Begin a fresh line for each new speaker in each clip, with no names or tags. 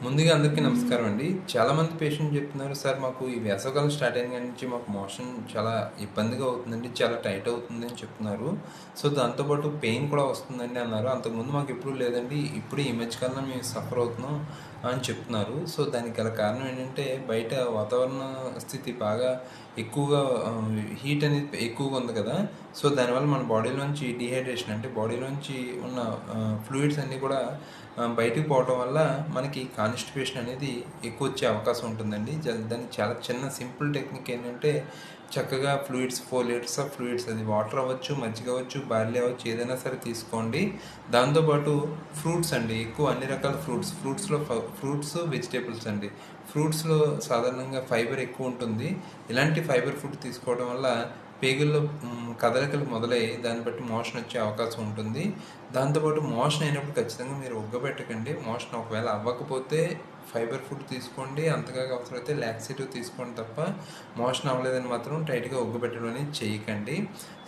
ముందుగా అందరికీ నమస్కారం అండి. చాలామంది పేషెంట్ చెప్తున్నారు, సార్ మాకు ఈ వేసవికాలం స్టార్ట్ అయిన కాడి నుంచి మాకు మోషన్ చాలా ఇబ్బందిగా అవుతుందండి, చాలా టైట్ అవుతుంది అని చెప్తున్నారు. సో దాంతోపాటు పెయిన్ కూడా వస్తుందండి అన్నారు. అంతకుముందు మాకు ఎప్పుడూ లేదండి, ఇప్పుడు ఈ మధ్యకాలంలో మేము సఫర్ అవుతున్నాం అని చెప్తున్నారు. సో దానికి గల కారణం ఏంటంటే బయట వాతావరణ స్థితి బాగా ఎక్కువగా హీట్ అనేది ఎక్కువగా ఉంది కదా. సో దానివల్ల మన బాడీలోంచి డీహైడ్రేషన్ అంటే బాడీలోంచి ఉన్న ఫ్లూయిడ్స్ అన్నీ కూడా బయటికి పోవటం వల్ల మనకి కాన్స్టిపేషన్ అనేది ఎక్కువ వచ్చే అవకాశం ఉంటుందండి. దానికి చాలా చిన్న సింపుల్ టెక్నిక్ ఏంటంటే చక్కగా ఫ్లూయిడ్స్ 4 లీటర్స్ ఆఫ్ ఫ్లూయిడ్స్, అది వాటర్ అవ్వచ్చు, మజ్జిగ అవ్వచ్చు, బార్లీ అవ్వచ్చు, ఏదైనా సరే తీసుకోండి. దాంతోపాటు ఫ్రూట్స్ అండి, ఎక్కువ అన్ని రకాల ఫ్రూట్స్లో ఫ్రూట్స్ వెజిటేబుల్స్ అండి. ఫ్రూట్స్లో సాధారణంగా ఫైబర్ ఎక్కువ ఉంటుంది. ఇలాంటి ఫైబర్ ఫుడ్ తీసుకోవడం వల్ల పేగుల్లో కదలికలు మొదలై దాన్ని బట్టి మోషన్ వచ్చే అవకాశం ఉంటుంది. దాంతోపాటు మోషన్ అయినప్పుడు ఖచ్చితంగా మీరు ఉగ్గబెట్టకండి. మోషన్ ఒకవేళ అవ్వకపోతే ఫైబర్ ఫుడ్ తీసుకోండి, అంతగా అవసరమైతే లాక్సేటివ్ తీసుకోండి తప్ప మోషన్ అవ్వలేదని మాత్రం టైట్గా ఉగ్గబెట్టడం అనేది చేయకండి.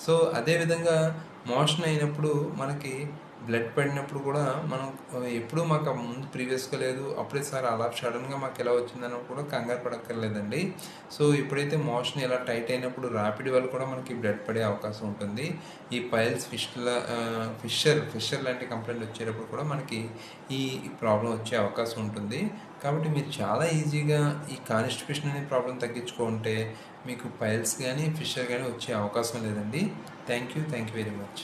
సో అదేవిధంగా మోషన్ అయినప్పుడు మనకి బ్లడ్ పడినప్పుడు కూడా మనం ఎప్పుడూ మాకు ముందు ప్రీవియస్గా లేదు, అప్పుడే సార్ అలా సడన్గా మాకు ఎలా వచ్చిందని కూడా కంగారు పడక్కర్లేదండి. సో ఎప్పుడైతే మోషన్ ఇలా టైట్ అయినప్పుడు ర్యాపిడ్ వల్ల కూడా మనకి బ్లడ్ పడే అవకాశం ఉంటుంది. ఈ పైల్స్ ఫిషర్ లాంటి కంప్లైంట్ వచ్చేటప్పుడు కూడా మనకి ఈ ప్రాబ్లం వచ్చే అవకాశం ఉంటుంది. కాబట్టి మీరు చాలా ఈజీగా ఈ కాన్స్టిపేషన్ అనే ప్రాబ్లం తగ్గించుకుంటే మీకు పైల్స్ కానీ ఫిషర్ కానీ వచ్చే అవకాశం లేదండి. Thank you very much.